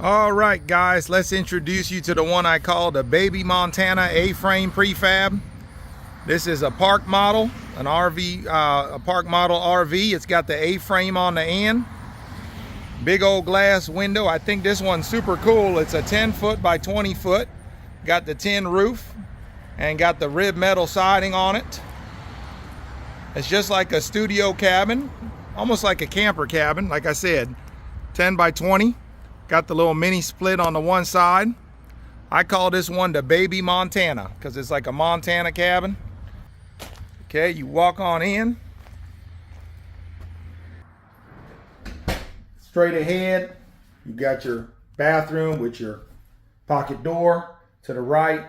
All right, guys, let's introduce you to the one I call the Baby Montana A-frame prefab. This is a park model, an RV, a park model RV. It's got the A-frame on the end. Big old glass window. I think this one's super cool. It's a 10 foot by 20 foot. Got the tin roof and got the rib metal siding on it. It's just like a studio cabin, almost like a camper cabin. Like I said, 10 by 20. Got the little mini split on the one side. I call this one the Baby Montana because it's like a Montana cabin. Okay, you walk on in. Straight ahead, you got your bathroom with your pocket door. To the right,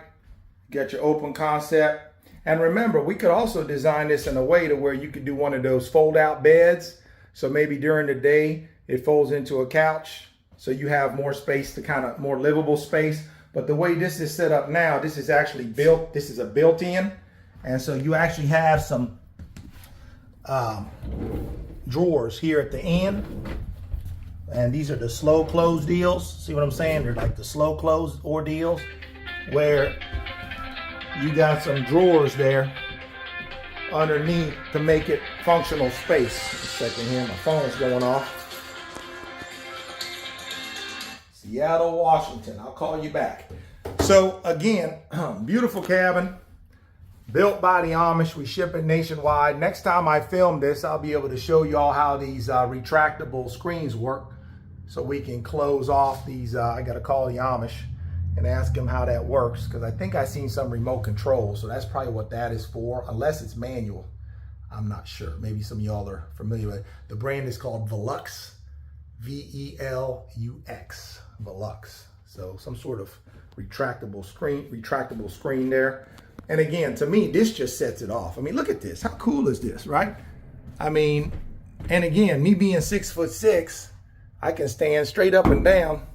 you got your open concept. And remember, we could also design this in a way to where you could do one of those fold-out beds. So maybe during the day, it folds into a couch. So you have more space, to kind of more livable space. But the way this is set up now, this is actually built, this is a built-in. And so you actually have some drawers here at the end. And these are the slow close deals. See what I'm saying? They're like the slow close ordeals where you got some drawers there underneath to make it functional space. A second here, my phone's going off. Seattle, Washington. I'll call you back. So again, beautiful cabin, built by the Amish. We ship it nationwide. Next time I film this, I'll be able to show you all how these retractable screens work, so we can close off these. I got to call the Amish and ask them how that works, because I think I seen some remote control. So that's probably what that is for, unless it's manual. I'm not sure. Maybe some of y'all are familiar with it. The brand is called Velux. V-E-L-U-X, Velux. So some sort of retractable screen there. And again, to me, this just sets it off. I mean, look at this. How cool is this, right? I mean, and again, me being 6'6", I can stand straight up and down.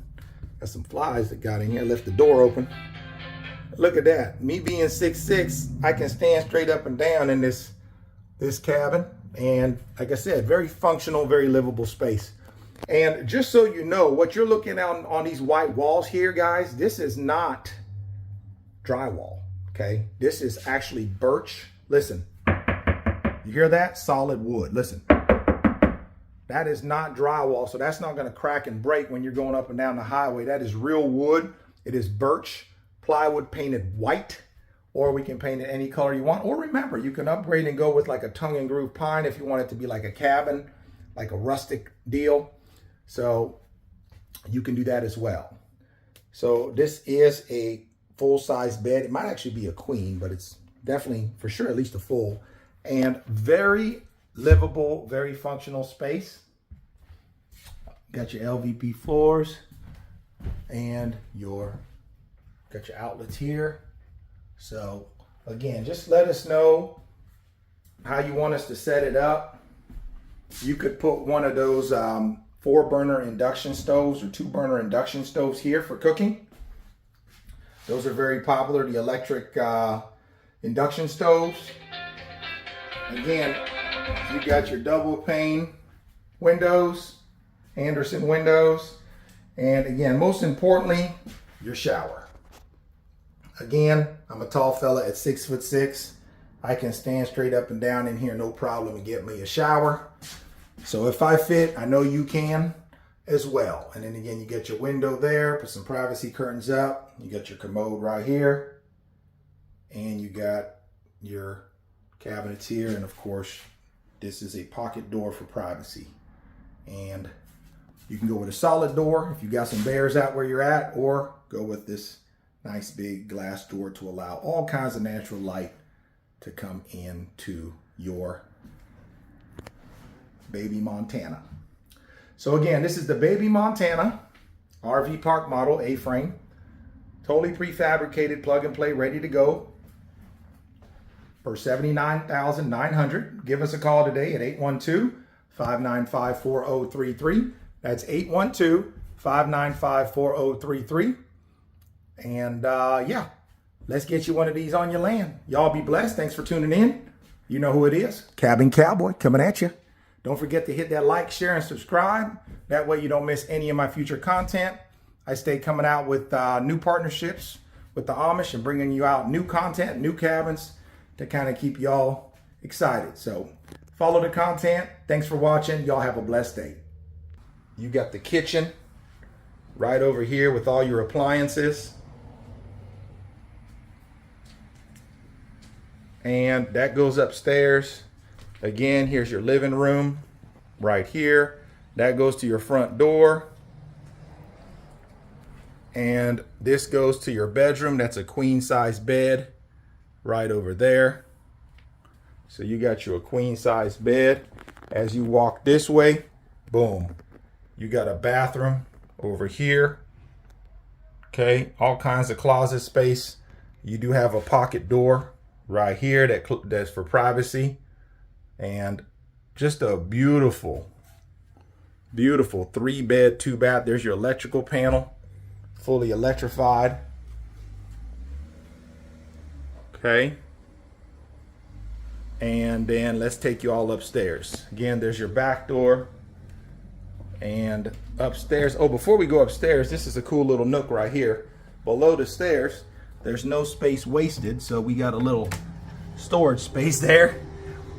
Got some flies that got in here. Left the door open. Look at that. Me being 6'6", I can stand straight up and down in this cabin. And like I said, very functional, very livable space. And just so you know, what you're looking at on these white walls here, guys, this is not drywall, okay? This is actually birch. Listen, you hear that? Solid wood. Listen, that is not drywall, so that's not going to crack and break when you're going up and down the highway. That is real wood. It is birch plywood painted white, or we can paint it any color you want. Or remember, you can upgrade and go with like a tongue and groove pine if you want it to be like a cabin, like a rustic deal. So you can do that as well. So this is a full-size bed. It might actually be a queen, but it's definitely for sure at least a full, and very livable, very functional space. Got your LVP floors and got your outlets here. So again, just let us know how you want us to set it up. You could put one of those 4-burner induction stoves or 2-burner induction stoves here for cooking. Those are very popular, the electric induction stoves. Again, you got your double pane windows, Anderson windows, and again, most importantly, your shower. Again, I'm a tall fella at 6'6". I can stand straight up and down in here, no problem, and get me a shower. So if I fit, I know you can as well. And then again, you get your window there, put some privacy curtains up. You got your commode right here. And you got your cabinets here. And of course, this is a pocket door for privacy. And you can go with a solid door if you got some bears out where you're at, or go with this nice big glass door to allow all kinds of natural light to come into your Baby Montana. So again, this is the Baby Montana RV park model A-frame. Totally prefabricated, plug and play, ready to go for $79,900. Give us a call today at 812-595-4033. That's 812-595-4033. And yeah, let's get you one of these on your land. Y'all be blessed. Thanks for tuning in. You know who it is. Cabin Cowboy coming at you. Don't forget to hit that like, share, and subscribe. That way you don't miss any of my future content. I stay coming out with new partnerships with the Amish and bringing you out new content, new cabins to kind of keep y'all excited. So follow the content. Thanks for watching. Y'all have a blessed day. You got the kitchen right over here with all your appliances. And that goes upstairs. Again, here's your living room right here. That goes to your front door. And this goes to your bedroom. That's a queen size bed right over there. So you got you a queen size bed. As you walk this way, boom, you got a bathroom over here. Okay, all kinds of closet space. You do have a pocket door right here that's for privacy. And just a beautiful, beautiful 3-bed, 2-bath. There's your electrical panel, fully electrified. Okay. And then let's take you all upstairs. Again, there's your back door. And upstairs, oh, before we go upstairs, this is a cool little nook right here. Below the stairs, there's no space wasted, so we got a little storage space there.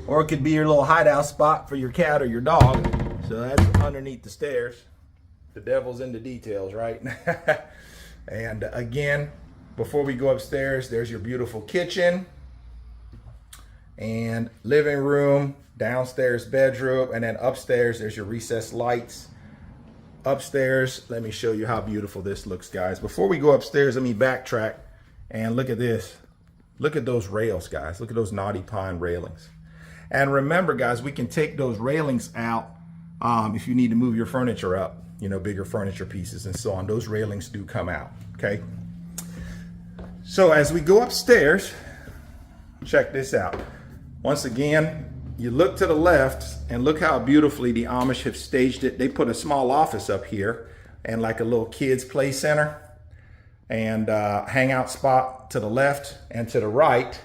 Or it could be your little hideout spot for your cat or your dog. So that's underneath the stairs. The devil's in the details, right? And again, before we go upstairs, there's your beautiful kitchen and living room, downstairs bedroom, and then upstairs there's your recessed lights. Upstairs, let me show you how beautiful this looks, guys. Before we go upstairs, let me backtrack and look at this. Look at those rails, guys. Look at those knotty pine railings. And remember, guys, we can take those railings out if you need to move your furniture up, you know, bigger furniture pieces and so on. Those railings do come out, okay? So as we go upstairs, check this out. Once again, you look to the left and look how beautifully the Amish have staged it. They put a small office up here and like a little kids play center and hangout spot to the left, and to the right,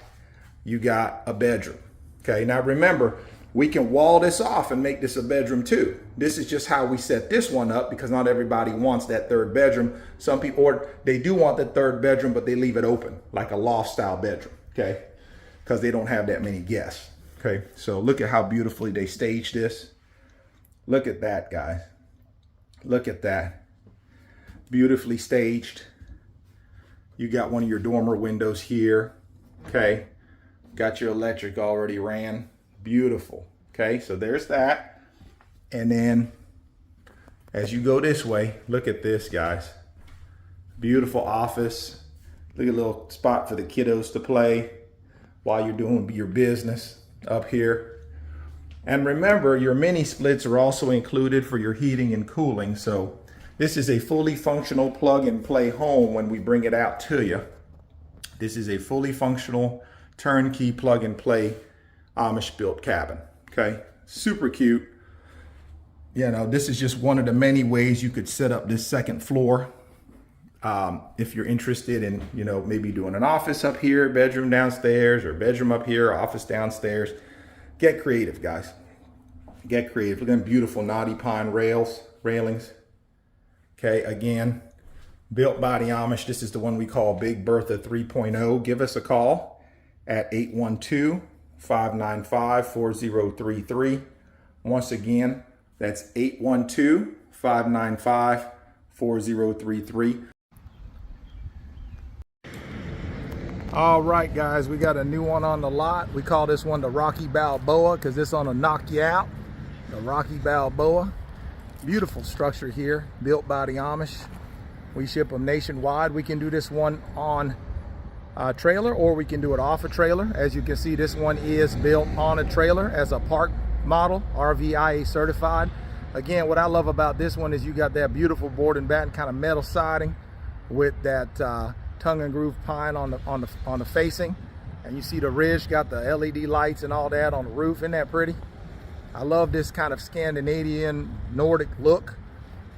you got a bedroom. Okay, now remember, we can wall this off and make this a bedroom too. This is just how we set this one up because not everybody wants that third bedroom. Some people, or they do want the third bedroom, but they leave it open like a loft style bedroom, okay? Because they don't have that many guests, okay? So look at how beautifully they staged this. Look at that, guys. Look at that. Beautifully staged. You got one of your dormer windows here, okay? Got your electric already ran. Beautiful. Okay, so there's that. And then as you go this way, look at this, guys. Beautiful office. Look at a little spot for the kiddos to play while you're doing your business up here. And remember, your mini splits are also included for your heating and cooling. So this is a fully functional plug and play home when we bring it out to you. This is a fully functional turnkey plug and play Amish built cabin. Okay, super cute. You know, this is just one of the many ways you could set up this second floor. If you're interested in, you know, maybe doing an office up here, bedroom downstairs, or bedroom up here, office downstairs. Get creative, guys. Get creative. Look at them beautiful knotty pine railings. Okay, again, built by the Amish. This is the one we call Big Bertha 3.0. Give us a call at 812-595-4033. Once again, that's 812-595-4033. All right, guys, we got a new one on the lot. We call this one the Rocky Balboa because this one will knock you out. The Rocky Balboa. Beautiful structure here, built by the Amish. We ship them nationwide. We can do this one on a trailer, or we can do it off a trailer. As you can see, this one is built on a trailer as a park model, RVIA certified. Again, what I love about this one is you got that beautiful board and batten kind of metal siding with that tongue and groove pine on the facing, and you see the ridge got the LED lights and all that on the roof. Isn't that pretty? I love this kind of Scandinavian Nordic look.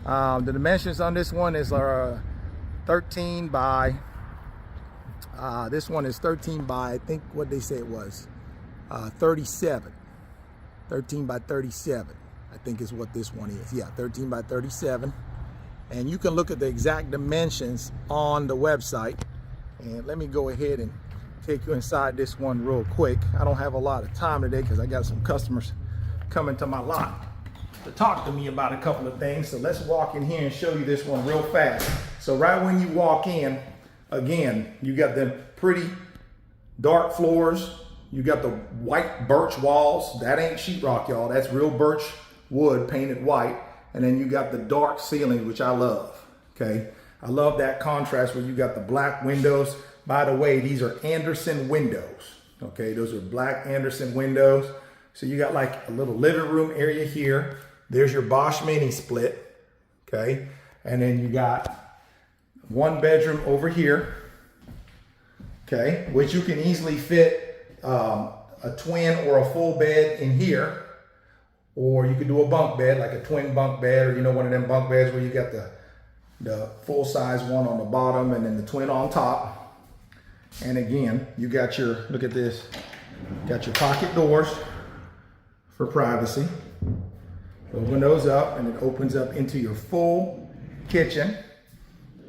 The dimensions on this one is 13 by this one is 13 by, I think what they say it was 37. 13 by 37 I think is what this one is. Yeah, 13 by 37. And you can look at the exact dimensions on the website. And let me go ahead and take you inside this one real quick. I don't have a lot of time today because I got some customers coming to my lot to talk to me about a couple of things. So let's walk in here and show you this one real fast. So right when you walk in, again, you got them pretty dark floors. You got the white birch walls. That ain't sheetrock, y'all. That's real birch wood painted white. And then you got the dark ceiling, which I love, okay? I love that contrast where you got the black windows. By the way, these are Anderson windows, okay? Those are black Anderson windows. So you got like a little living room area here. There's your Bosch mini split, okay? And then you got one bedroom over here, okay? Which you can easily fit a twin or a full bed in here. Or you could do a bunk bed, like a twin bunk bed, or you know, one of them bunk beds where you got the full size one on the bottom and then the twin on top. And again, you got your, look at this, got your pocket doors for privacy. Open those up and it opens up into your full kitchen.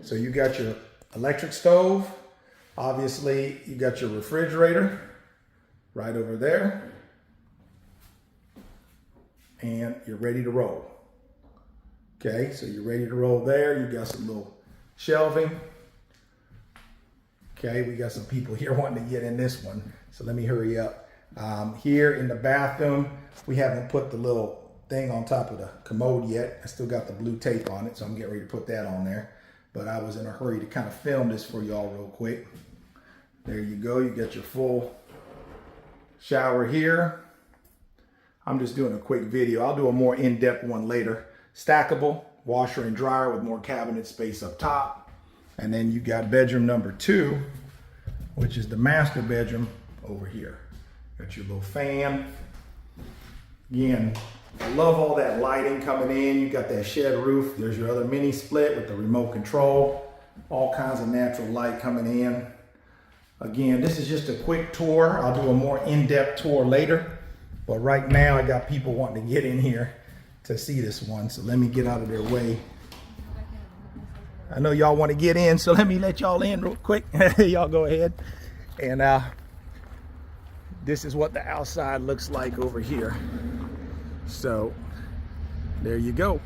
So you got your electric stove. Obviously, you got your refrigerator right over there. And you're ready to roll. Okay, so you're ready to roll there. You got some little shelving. Okay, we got some people here wanting to get in this one. So let me hurry up. Here in the bathroom, we haven't put the little thing on top of the commode yet. I still got the blue tape on it, so I'm getting ready to put that on there. But I was in a hurry to kind of film this for y'all real quick. There you go, you got your full shower here. I'm just doing a quick video. I'll do a more in-depth one later. Stackable, washer and dryer with more cabinet space up top. And then you got bedroom number 2, which is the master bedroom over here. Got your little fan. Again, I love all that lighting coming in. You got that shed roof. There's your other mini split with the remote control. All kinds of natural light coming in. Again, this is just a quick tour. I'll do a more in-depth tour later. But right now, I got people wanting to get in here to see this one. So let me get out of their way. I know y'all want to get in, so let me let y'all in real quick. Y'all go ahead. And this is what the outside looks like over here. So there you go.